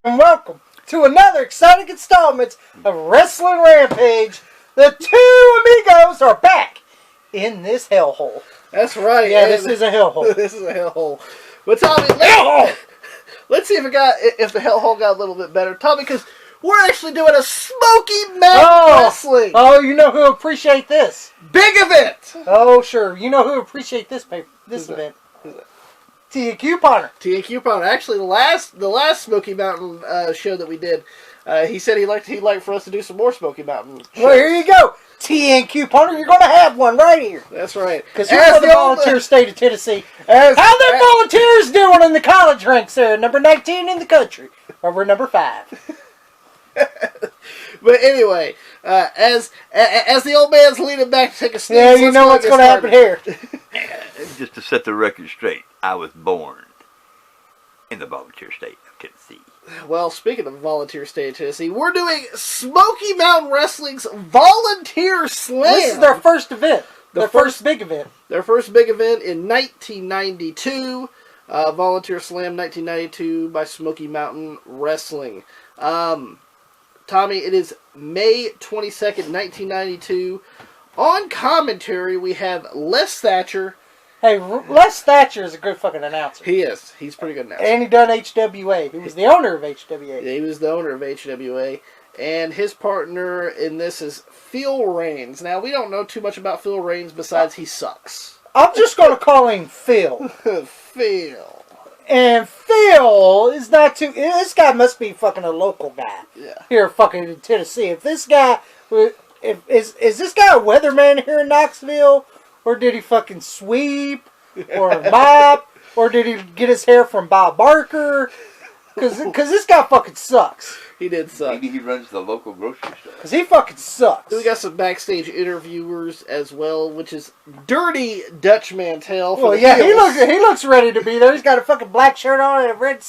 And welcome to another exciting installment of Wrestling Rampage. The two amigos are back in this hellhole. That's right. Yeah, this is a hellhole. This is a hellhole. But Tommy, let's see if the hellhole got a little bit better, Tommy, because we're actually doing a Smoky Mountain Wrestling. Oh, you know who appreciate this? Big event. Oh, sure. You know who appreciate this event? Who's that? T&Q Partner. T&Q Partner. Actually, the last Smoky Mountain show that we did, he said he'd like for us to do some more Smoky Mountain shows. Well, here you go. T&Q Partner, you're going to have one right here. That's right. Because you're from the volunteer state of Tennessee. How them volunteers doing in the college ranks there? Number 19 in the country. Over number 5. But anyway, as the old man's leaning back to take a sneeze, yeah, you know what's going to happen here. Just to set the record straight, I was born in the volunteer state of Tennessee. Well, speaking of volunteer state of Tennessee, we're doing Smoky Mountain Wrestling's Volunteer Slam. This is their first event. Their first big event. Their first big event in 1992. Volunteer Slam 1992 by Smoky Mountain Wrestling. Tommy, it is May 22nd, 1992. On commentary, we have Les Thatcher. Hey, Les Thatcher is a good fucking announcer. He is. He's a pretty good announcer. And he done HWA. He was the owner of HWA. Yeah, he was the owner of HWA. And his partner in this is Phil Raines. Now, we don't know too much about Phil Raines besides he sucks. I'm just going to call him Phil. Phil. And Phil is not too... This guy must be fucking a local guy. Yeah. Here fucking in Tennessee. If this guy... Is this guy a weatherman here in Knoxville? Or did he fucking sweep? Or mop? Or did he get his hair from Bob Barker? Because this guy fucking sucks. He did suck. Maybe he runs the local grocery store. Because he fucking sucks. We got some backstage interviewers as well, which is Dirty Dutch Mantel. Well, yeah, he looks ready to be there. He's got a fucking black shirt on and a red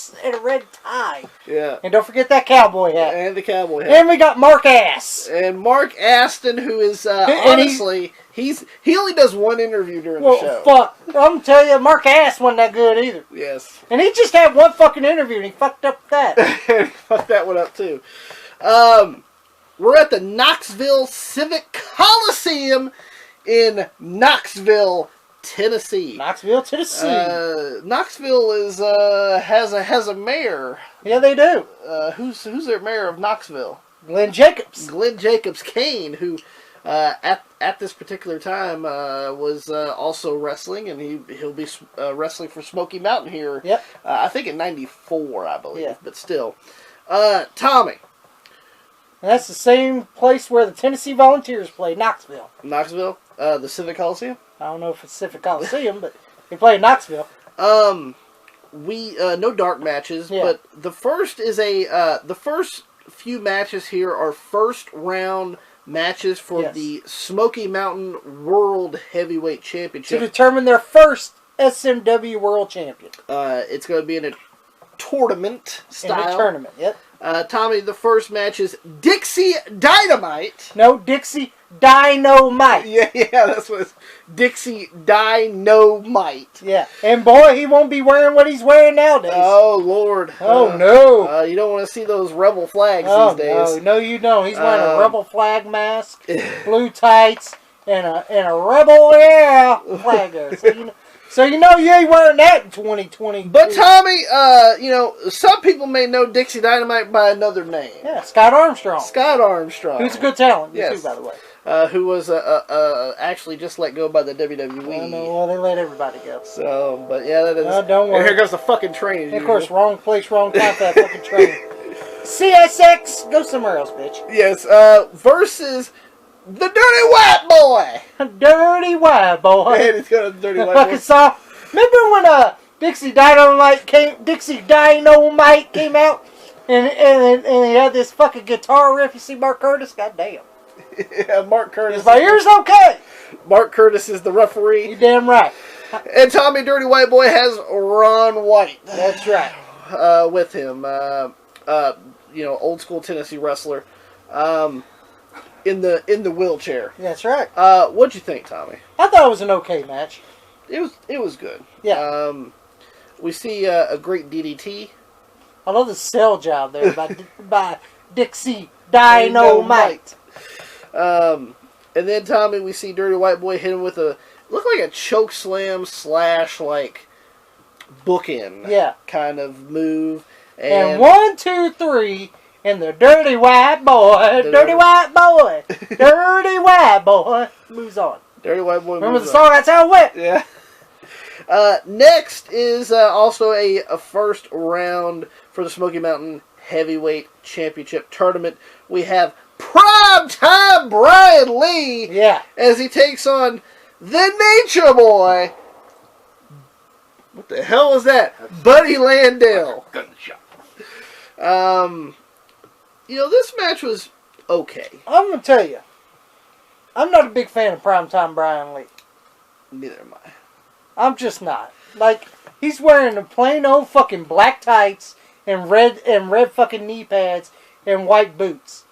tie. Yeah. And don't forget that cowboy hat. And the cowboy hat. And we got Mark Ass. And Mark Aston, who is honestly, he only does one interview during the show. Fuck. I'm gonna tell you, Mark Ass wasn't that good either. Yes. And he just had one fucking interview and he fucked up that. Fucked that one up too. We're at the Knoxville Civic Coliseum in Knoxville, Tennessee. Knoxville, Tennessee. Knoxville is has a mayor. Yeah, they do. Who's their mayor of Knoxville? Glenn Jacobs. Glenn Jacobs Kane, who at this particular time was also wrestling, and he'll be wrestling for Smoky Mountain here. Yep. I think in '94, I believe. Yeah. But still, Tommy. And that's the same place where the Tennessee Volunteers play, Knoxville. Knoxville, the Civic Coliseum. I don't know if it's Civic Coliseum, but they play in Knoxville. We no dark matches, yeah. But the first is the first few matches here are first round matches for the Smoky Mountain World Heavyweight Championship to determine their first SMW World Champion. It's going to be in a tournament style. In a tournament, yep. Tommy, the first match is Dixie Dynamite. No, Dixie Dynamite. Yeah, that's what it's. Dixie Dynamite. Yeah, and boy, he won't be wearing what he's wearing nowadays. Oh, Lord. Oh, no. You don't want to see those rebel flags these days. No, you don't. He's wearing a rebel flag mask, blue tights, and a rebel, flag there. So you know you ain't wearing that in 2020. But Tommy, some people may know Dixie Dynamite by another name. Yeah, Scott Armstrong. Scott Armstrong. Who's a good talent, yes. too, by the way. Who was actually just let go by the WWE. I know, well, they let everybody go. So, but yeah, that is. Don't worry. And here goes the fucking train. And of course, wrong place, wrong time for that fucking train. CSX, go somewhere else, bitch. Yes, versus the Dirty White Boy. Dirty White Boy. And it's got a Dirty White Boy. Saw. Remember when Dixie Dynamite came out, and he had this fucking guitar riff. You see Mark Curtis? God damn. Yeah, Mark Curtis. My ear's okay. Mark Curtis is the referee. You damn right. And Tommy Dirty White Boy has Ron White. That's right. With him, old school Tennessee wrestler, in the wheelchair. That's right. What'd you think, Tommy? I thought it was an okay match. It was good. Yeah. We see a great DDT. I love the cell job there by Dixie Dynamite. And then, Tommy, we see Dirty White Boy hit him with look like a choke slam / like bookend kind of move. And 1, 2, 3, and the Dirty White Boy, Dirty White Boy, Dirty White Boy moves on. Dirty White Boy. Remember the song? That's how it went. Yeah. Next is also a first round for the Smoky Mountain Heavyweight Championship Tournament. We have Primetime Bryan Lee as he takes on the Nature Boy. What the hell was that? Buddy Landell. Gunshot. This match was okay. I'm going to tell you, I'm not a big fan of Primetime Bryan Lee. Neither am I. I'm just not. Like, he's wearing the plain old fucking black tights and red fucking knee pads and white boots.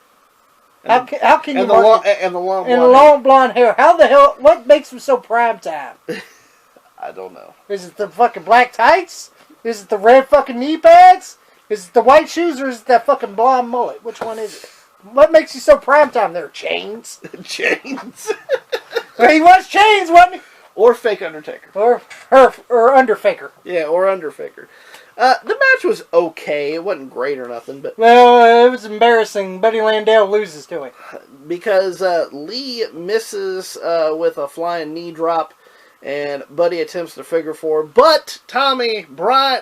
How can you market and the long blonde hair? How the hell? What makes him so primetime? I don't know. Is it the fucking black tights? Is it the red fucking knee pads? Is it the white shoes, or is it that fucking blonde mullet? Which one is it? What makes you so primetime there? Chains? Chains. Well, he was chains, wasn't he? Or fake Undertaker. Or Underfaker. Yeah, or Underfaker. The match was okay. It wasn't great or nothing, but well, it was embarrassing. Buddy Landell loses to him because Lee misses with a flying knee drop, and Buddy attempts to figure 4. But Primetime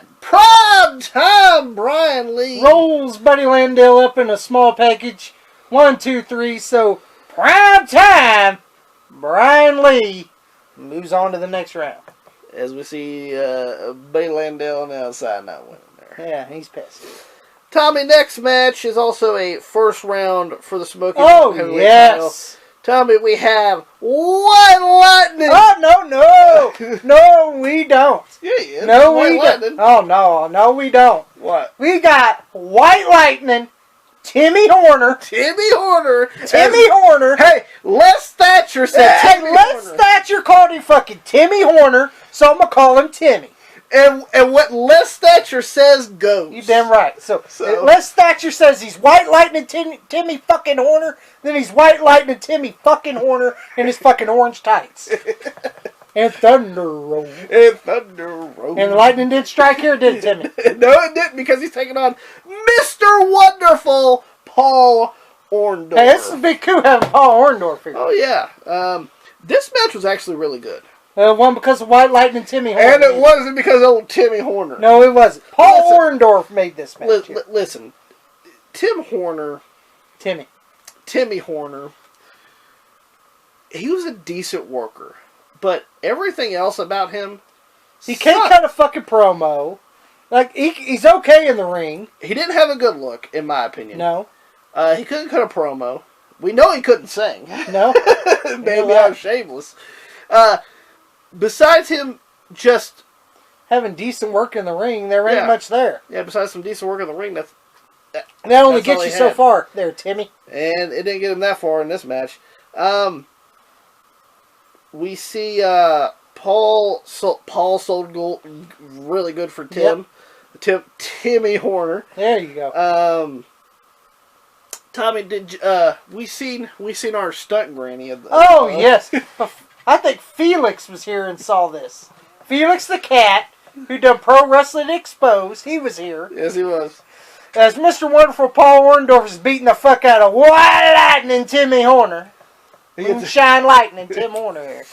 Bryan Lee rolls Buddy Landell up in a small package. 1, 2, 3. So Primetime Bryan Lee moves on to the next round. As we see Buddy Landell on the outside not winning there. Yeah, he's pissed. Tommy, next match is also a first round for the Smoky. Oh, yes. Tommy, we have White Lightning. Oh, no. No, we don't. Yeah. No, we don't. Oh, no, we don't. What? We got White Lightning, Timmy Horner. Hey, Les Thatcher said Timmy Horner. Les Thatcher called him fucking Timmy Horner, so I'm going to call him Timmy. And what Les Thatcher says goes. You damn right. So Les Thatcher says he's White Lightning Timmy fucking Horner, then he's White Lightning Timmy fucking Horner in his fucking orange tights. And Thunder Roll. And the lightning didn't strike here, did it, Timmy? No, it didn't, because he's taking on Mr. Wonderful Paul Orndorff. Hey, this is a big coup having Paul Orndorff here. Oh, yeah. This match was actually really good. One because of White Lightning Timmy Horner. And it wasn't because of old Timmy Horner. No, it wasn't. Paul Orndorff made this match. Listen, Timmy Horner, he was a decent worker. But everything else about him, he can't cut a fucking promo. Like, he's okay in the ring. He didn't have a good look, in my opinion. No. He couldn't cut a promo. We know he couldn't sing. No. Maybe I'm shameless. Besides him just having decent work in the ring, there ain't much there. Yeah, besides some decent work in the ring, that only gets you so far there, Timmy. And it didn't get him that far in this match. We see Paul sold really good for Tim. Yep. Timmy Horner. There you go. Tommy, did we seen our stunt granny? Yes. I think Felix was here and saw this. Felix the Cat, who done Pro Wrestling Exposed, he was here. Yes, he was. As Mr. Wonderful Paul Orndorff is beating the fuck out of White Lightning Timmy Horner. Moonshine Lightning Tim Horner here.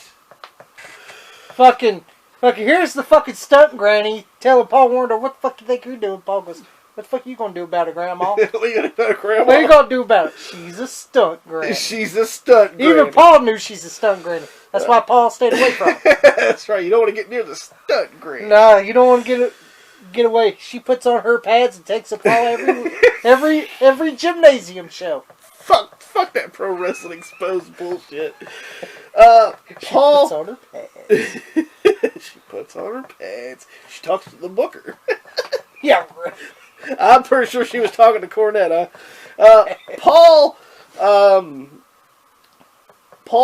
Fucking, here's the fucking stunt granny telling Paul Orndorff, what the fuck do you think you're doing? Paul goes, what the fuck you gonna do about it, Grandma? What are you gonna do about it, Grandma? What are you gonna do about it? She's a stunt granny. She's a stunt granny. Even Paul knew she's a stunt granny. That's why Paul stayed away from her. That's right. You don't want to get near the stunt granny. No, you don't want to get away. She puts on her pads and takes a Paul every gymnasium show. Fuck that Pro Wrestling Exposed bullshit. Paul puts on her pads. She puts on her pads. She talks to the booker. Yeah, right. I'm pretty sure she was talking to Cornette, huh? Paul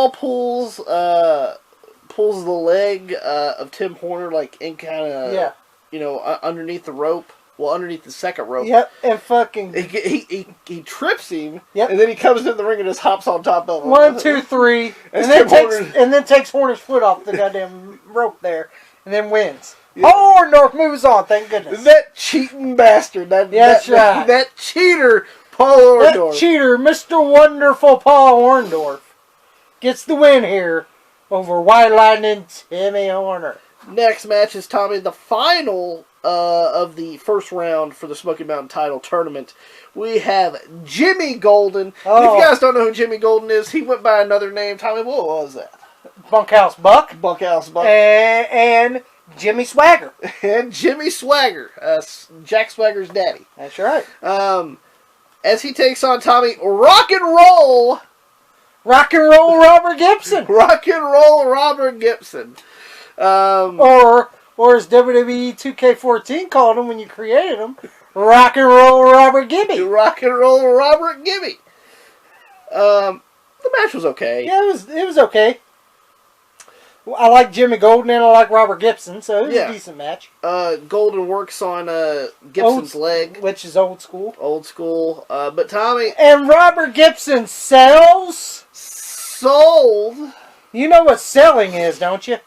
pulls the leg of Tim Horner, like in kind of, underneath the rope. underneath the second rope. Yep, and fucking He trips him. Yep. And then he comes in the ring and just hops on top of him. 1, 2, 3, and then takes Horner's foot off the goddamn rope there, and then wins. Yeah. Orndorff moves on. Thank goodness. That cheating bastard. That's right. That cheater, Paul Orndorff. That cheater, Mr. Wonderful Paul Orndorff, gets the win here over White Lightning Timmy Horner. Next match is, Tommy, the final of the first round for the Smoky Mountain title tournament. We have Jimmy Golden. Oh. If you guys don't know who Jimmy Golden is, he went by another name. Tommy, what was that? Bunkhouse Buck. Bunkhouse Buck. And Jimmy Swagger. And Jimmy Swagger. Jack Swagger's daddy. That's right. As he takes on, Tommy, Rock and Roll Robert Gibson. Rock and Roll Robert Gibson. Or as WWE 2K14 called him when you created him, Rock and Roll Robert Gibby. Rock and Roll Robert Gibby. The match was okay. Yeah, it was okay. I like Jimmy Golden and I like Robert Gibson, so it was a decent match. Golden works on Gibson's leg. Which is old school. Old school. But Tommy... And Robert Gibson sold. You know what selling is, don't you?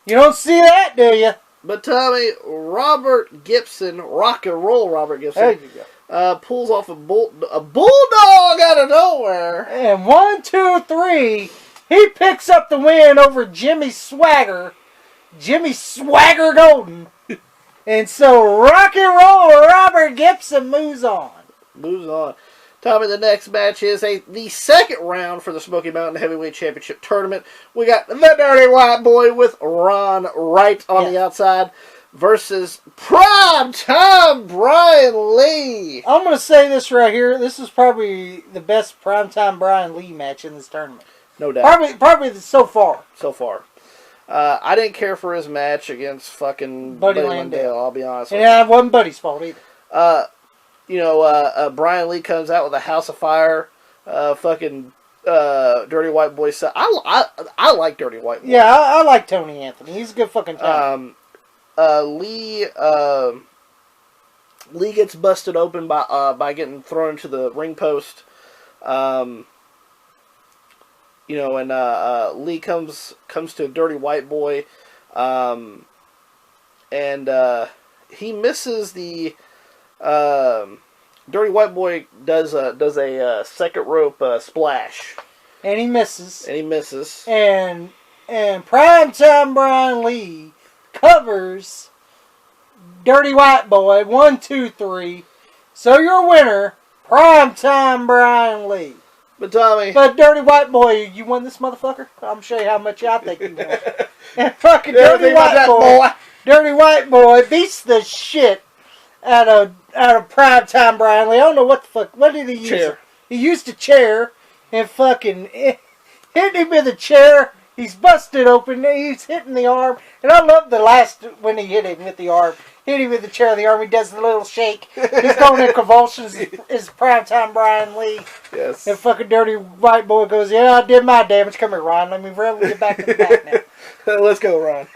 You don't see that, do you? But Tommy, Robert Gibson, Rock and Roll Robert Gibson... There you go. Pulls off a bulldog out of nowhere. And 1, 2, 3... He picks up the win over Jimmy Swagger Golden. And so Rock and Roll Robert Gibson moves on. Tommy, the next match is the second round for the Smoky Mountain Heavyweight Championship Tournament. We got the Dirty White Boy with Ron Wright on the outside versus Primetime Bryan Lee. I'm going to say this right here. This is probably the best Primetime Bryan Lee match in this tournament. No doubt. Probably so far. I didn't care for his match against fucking Buddy Landale, I'll be honest with you. Yeah, it wasn't Buddy's fault either. Bryan Lee comes out with a House of Fire, Dirty White Boy stuff. I like Dirty White Boy. Yeah, I like Tony Anthony. He's a good fucking talent. Lee gets busted open by getting thrown into the ring post. Lee comes to Dirty White Boy, and he misses the. Dirty White Boy does a second rope splash, and he misses. And Primetime Bryan Lee covers Dirty White Boy 1, 2, 3. So your winner, Primetime Bryan Lee. But Tommy... But Dirty White Boy, you won this motherfucker? I'm going to show you how much I think you won. And fucking Dirty White Boy beats the shit out of Primetime Bryan Lee. I don't know what the fuck. What did he use? Chair. He used a chair and fucking hit him with a chair. He's busted open. He's hitting the arm. And I love the last when he hit him with the arm. Hit him with the chair of the arm. He does the little shake. He's going in convulsions. Is Primetime Bryan Lee. Yes. And fucking Dirty White Boy goes, yeah, I did my damage. Come here, Ron. Let me get back to the back now. Let's go, Ron.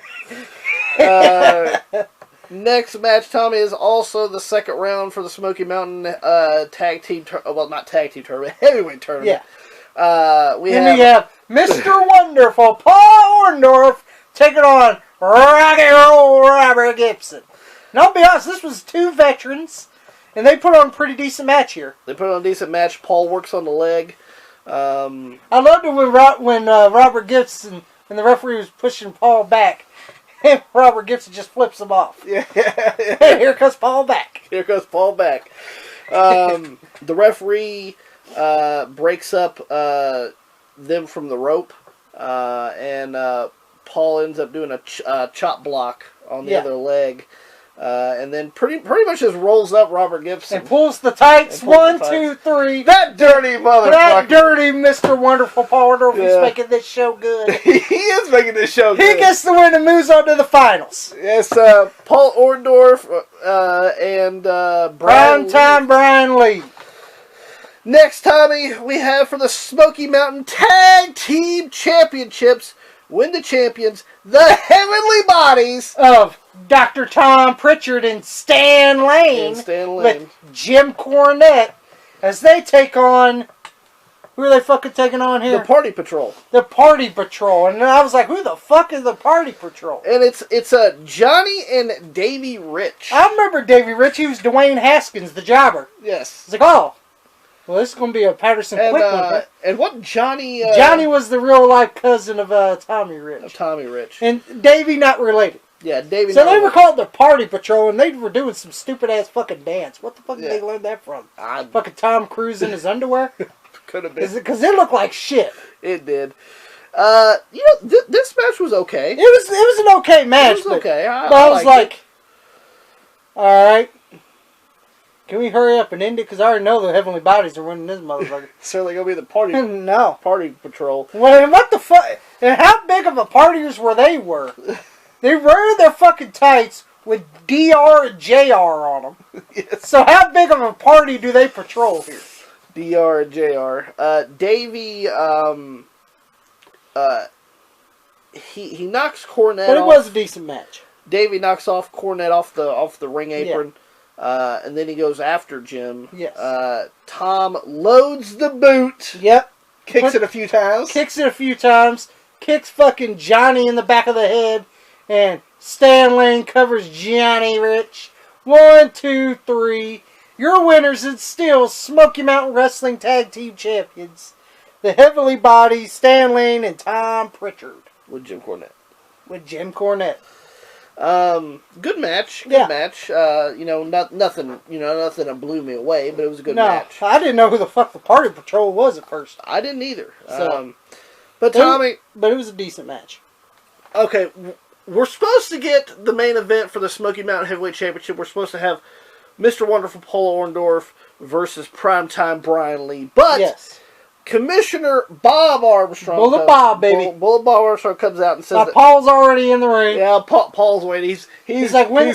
Next match, Tommy, is also the second round for the Smoky Mountain not tag team tournament, heavyweight tournament. Yeah. We have Mr. Wonderful Paul Orndorff taking on Rock and Roll Robert Gibson. And I'll be honest, this was two veterans, and they put on a pretty decent match here. Paul works on the leg. I loved it when Robert Gibson and the referee was pushing Paul back. And Robert Gibson just flips him off. Yeah. And here comes Paul back. The referee breaks up them from the rope, and Paul ends up doing a chop block on the other leg, and then pretty much just rolls up Robert Gibson and pulls the tights. 1, 2, 3. That dirty motherfucker! That dirty Mr. Wonderful Paul Orndorff is making this show good. He is making this show good. He gets the win and moves on to the finals. Yes, Paul Orndorff and Primetime Bryan Lee. Next, Tommy, we have for the Smoky Mountain Tag Team Championships, win the champions, the Heavenly Bodies of Dr. Tom Pritchard and Stan Lane, with Jim Cornette as they take on. Who are they fucking taking on here? The Party Patrol. The Party Patrol. And I was like, who the fuck is the Party Patrol? And it's Johnny and Davey Rich. I remember Davey Rich. He was Dwayne Haskins, the jobber. Yes. It's like, oh, well, this is going to be a Patterson quick one. And what Johnny... Johnny was the real-life cousin of Tommy Rich. Of Tommy Rich. And Davey not related. Yeah, Davey. So they were called the Party Patrol, and they were doing some stupid-ass fucking dance. What the fuck did they learn that from? Fucking Tom Cruise in his underwear? Could have been. Because it looked like shit. It did. This match was okay. It was an okay match. It was okay. I was like, alright. Can we hurry up and end it? Because I already know the Heavenly Bodies are winning this motherfucker. Certainly going to be the Party No. Party Patrol. Well, and what the fuck? And how big of a partiers were they were? They were their fucking tights with DR and JR on them. Yes. So how big of a party do they patrol here? DR and JR. Davey, he knocks Cornette off. But it was a decent match. Davey knocks off Cornette off the ring apron. Yeah. And then he goes after Jim. Yes. Tom loads the boot. Yep. Kicks it a few times. Kicks fucking Johnny in the back of the head. And Stan Lane covers Johnny Rich. 1, 2, 3. Your winners and still Smoky Mountain Wrestling Tag Team Champions. The Heavenly Bodies, Stan Lane and Tom Pritchard. With Jim Cornette. Good match. Good match. Nothing that blew me away, but it was a good match. I didn't know who the fuck the Party Patrol was at first. I didn't either. So, but Tommy... But it was a decent match. Okay, we're supposed to get the main event for the Smoky Mountain Heavyweight Championship. We're supposed to have Mr. Wonderful Paul Orndorff versus Primetime Bryan Lee. But Commissioner Bob Armstrong... Bullet Bob, baby. Bullet Bob Armstrong comes out and says that... Paul's already in the ring. Yeah, Paul's waiting. He's like, where the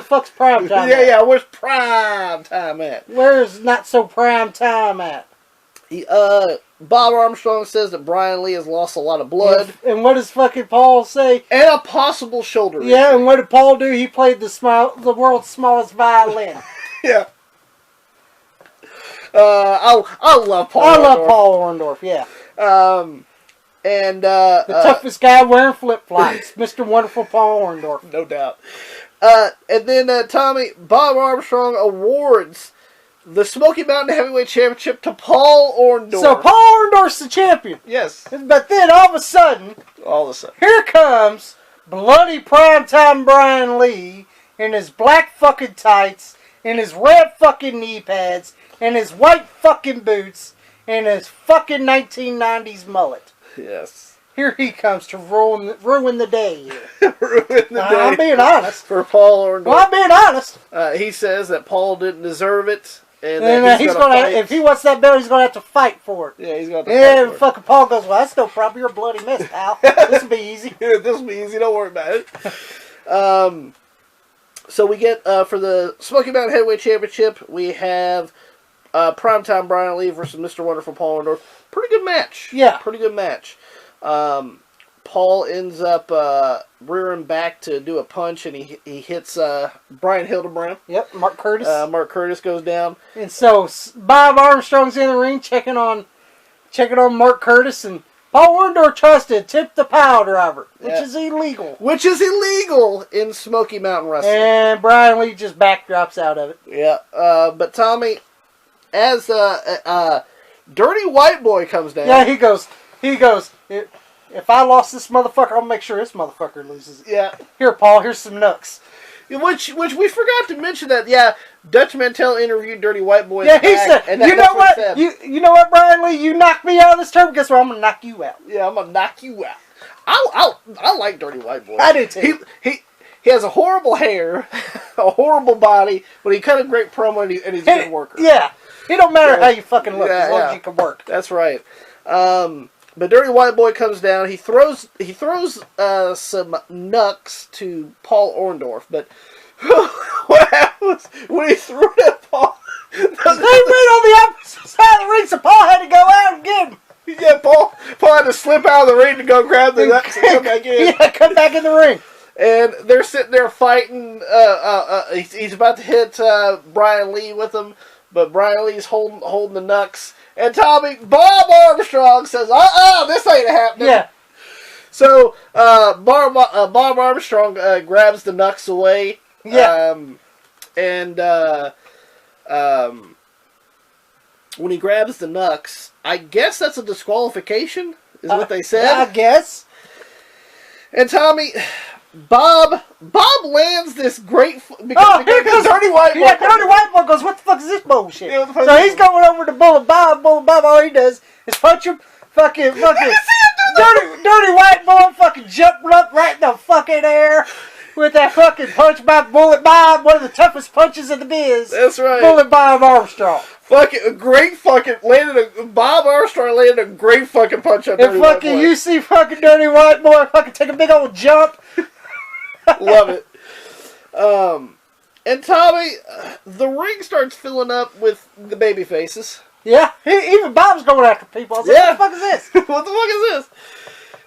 fuck's Primetime at? Yeah, where's Primetime at? Where's not so Primetime at? Bob Armstrong says that Bryan Lee has lost a lot of blood. And what does fucking Paul say? And a possible shoulder injury. Yeah, and what did Paul do? He played the world's smallest violin. Yeah. I love Paul. I love Paul Orndorff. Yeah. The toughest guy wearing flip flops, Mr. Wonderful Paul Orndorff. No doubt. And then Tommy, Bob Armstrong awards the Smoky Mountain Heavyweight Championship to Paul Orndorff. So Paul Orndorff's the champion. Yes. But then all of a sudden, here comes bloody Primetime Bryan Lee in his black fucking tights, in his red fucking knee pads, in his white fucking boots, and his fucking 1990s mullet. Yes. Here he comes to ruin the day. Ruin the day. I'm being honest. For Paul Orndorff. Well, I'm being honest. He says that Paul didn't deserve it. And he's gonna if he wants that belt, he's going to have to fight for it. Yeah, he's going to have to fight for it. Fucking Paul goes, well, that's no problem. You're a bloody mess, pal. This will be easy. This will be easy. Don't worry about it. So we get, for the Smoky Mountain Heavyweight Championship, we have Primetime Bryan Lee versus Mr. Wonderful Paul Orndorff. Pretty good match. Yeah. Pretty good match. Paul ends up rearing back to do a punch, and he hits Brian Hildebrand. Yep, Mark Curtis. Mark Curtis goes down. And so Bob Armstrong's in the ring checking on Mark Curtis, and Paul Orndorff tries to tip the pile driver, which is illegal. Which is illegal in Smoky Mountain Wrestling. And Bryan Lee just backdrops out of it. Yeah, but Tommy, as Dirty White Boy comes down. Yeah, he goes, if I lost this motherfucker, I'll make sure this motherfucker loses it. Yeah. Here, Paul, here's some nooks. Which we forgot to mention that, Dutch Mantell interviewed Dirty White Boy. Yeah, he said, you know what? You know what, Bryan Lee? You knocked me out of this tournament. Guess what? I'm going to knock you out. Yeah, I'm going to knock you out. I like Dirty White Boy. I do too. He has a horrible hair, a horrible body, but he cut a great promo and he's a good worker. Yeah. It don't matter how you fucking look as long as you can work. That's right. But Dirty White Boy comes down. He throws some knucks to Paul Orndorff. But what happens when he threw it at Paul? They ran on the opposite side of the ring, so Paul had to go out and get him. Yeah, Paul had to slip out of the ring to go grab the nuts and come back in. Yeah, come back in the ring. And they're sitting there fighting. He's about to hit Bryan Lee with him, but Bryan Lee's holding the knucks. And Tommy, Bob Armstrong says, this ain't happening. Yeah. So Bob Armstrong grabs the knucks away. Yeah. When he grabs the knucks, I guess that's a disqualification, is what they said. I guess. And Tommy, Bob lands this great... Here goes Dirty White Boy. Yeah, Dirty White Boy goes, what the fuck is this bullshit? Yeah, what the fuck So is he's this? going over to Bullet Bob. All he does is punch him. Fucking Dirty White Boy fucking jumped up right in the fucking air with that fucking punch by Bullet Bob, one of the toughest punches in the biz. That's right. Bullet Bob Armstrong. Bob Armstrong landed a great fucking punch on Dirty And White fucking Boy. you see fucking Dirty White Boy fucking take a big old jump. Love it. And Tommy, the ring starts filling up with the baby faces. Yeah, even Bob's going after people. I was like, what the fuck is this? What the fuck is this?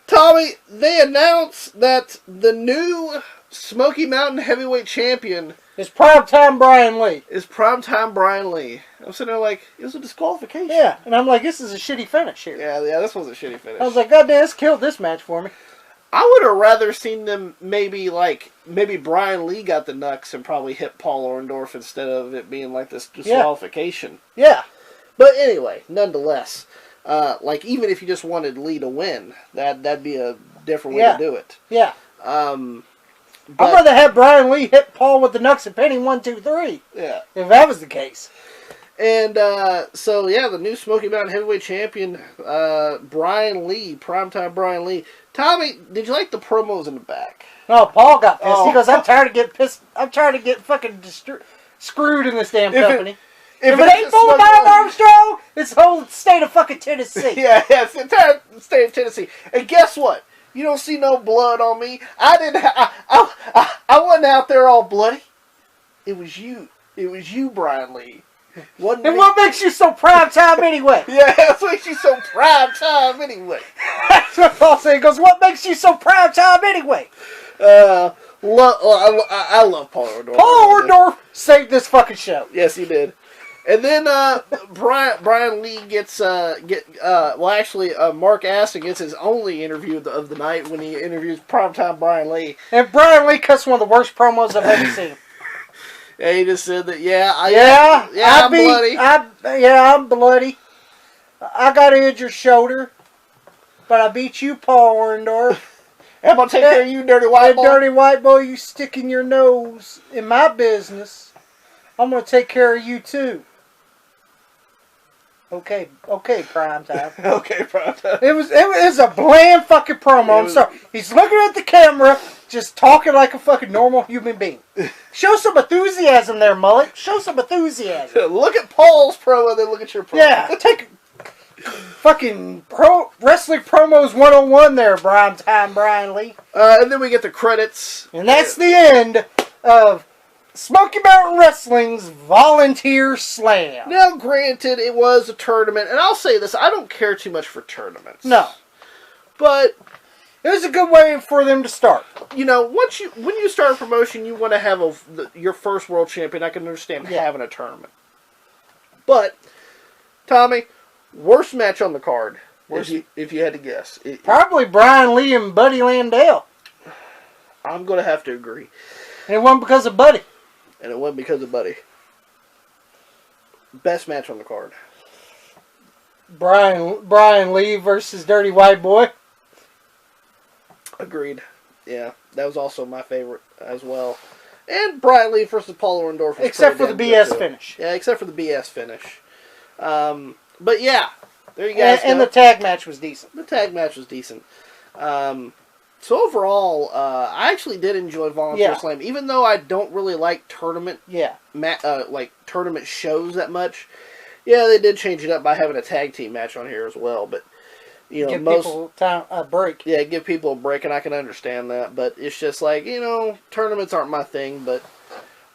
Tommy, they announce that the new Smoky Mountain Heavyweight Champion It's Primetime Bryan Lee. is Primetime Bryan Lee. I'm sitting there like, it was a disqualification. Yeah, and I'm like, this is a shitty finish here. Yeah, this was a shitty finish. I was like, God damn, this killed this match for me. I would have rather seen them maybe Bryan Lee got the knucks and probably hit Paul Orndorff instead of it being like this disqualification. Yeah. But anyway, nonetheless, even if you just wanted Lee to win, that'd be a different way to do it. Yeah. But, I'd rather have Bryan Lee hit Paul with the knucks and penny 1, 2, 3. Yeah. If that was the case. And the new Smoky Mountain Heavyweight Champion, Bryan Lee, Primetime Bryan Lee. Tommy, did you like the promos in the back? No, Paul got pissed. He goes, I'm tired of getting pissed. I'm tired of getting fucking screwed in this damn company. If it ain't Bullet Bob Armstrong, it's the whole state of fucking Tennessee. Yeah, it's the entire state of Tennessee. And guess what? You don't see no blood on me. I wasn't out there all bloody. It was you. It was you, Bryan Lee. And what makes you so prime time anyway? Yeah, that's what makes you so prime time anyway. That's what Paul said. He goes, what makes you so prime time anyway? I love Paul Orndorff. Paul Orndorff saved this fucking show. Yes, he did. And then Bryan Lee gets Mark Aston gets his only interview of the night when he interviews Primetime Bryan Lee. And Bryan Lee cuts one of the worst promos I've ever seen. Yeah, he just said that. I'm bloody. I got an injured shoulder, but I beat you, Paul Orndorff. I'm gonna take care of you, dirty white boy. Dirty white boy, you sticking your nose in my business. I'm gonna take care of you too. Okay, Primetime. Okay, Primetime. It was a bland fucking promo. I'm sorry. He's looking at the camera, just talking like a fucking normal human being. Show some enthusiasm there, Mullet. Show some enthusiasm. Look at Paul's promo, then look at your promo. Yeah, take fucking wrestling promos 101 there, Primetime Bryan Lee. And then we get the credits. And that's the end of Smoky Mountain Wrestling's Volunteer Slam. Now, granted, it was a tournament, and I'll say this, I don't care too much for tournaments. No. But it was a good way for them to start. You know, when you start a promotion, you want to have your first world champion. I can understand having a tournament. But, Tommy, worst match on the card, if you had to guess. Probably Bryan Lee and Buddy Landale. I'm going to have to agree. And it wasn't because of Buddy. And it wasn't because of Buddy. Best match on the card. Bryan Lee versus Dirty White Boy. Agreed. Yeah, that was also my favorite as well. And Bryan Lee versus Paul Orndorff. Except for the BS finish. Yeah, except for the BS finish. But yeah, there you guys go. And the tag match was decent. The tag match was decent. So overall, I actually did enjoy Volunteer Slam, even though I don't really like tournament tournament shows that much. Yeah, they did change it up by having a tag team match on here as well, but give people a break. Yeah, give people a break, and I can understand that. But it's just like tournaments aren't my thing, but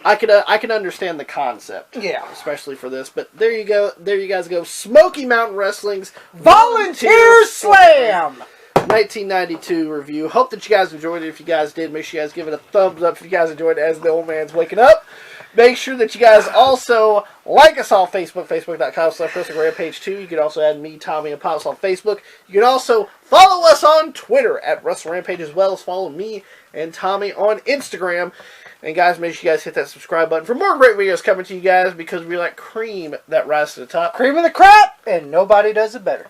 I can understand the concept. Yeah, especially for this. But there you go. There you guys go. Smoky Mountain Wrestling's Volunteer Slam. 1992 review. Hope that you guys enjoyed it. If you guys did, make sure you guys give it a thumbs up if you guys enjoyed it as the old man's waking up. Make sure that you guys also like us on Facebook, facebook.com/WrestlingRampage2. You can also add me, Tommy, and Pops on Facebook. You can also follow us on Twitter at WrestleRampage, as well as follow me and Tommy on Instagram. And guys, make sure you guys hit that subscribe button for more great videos coming to you guys, because we like cream that rise to the top. Cream of the crop, and nobody does it better.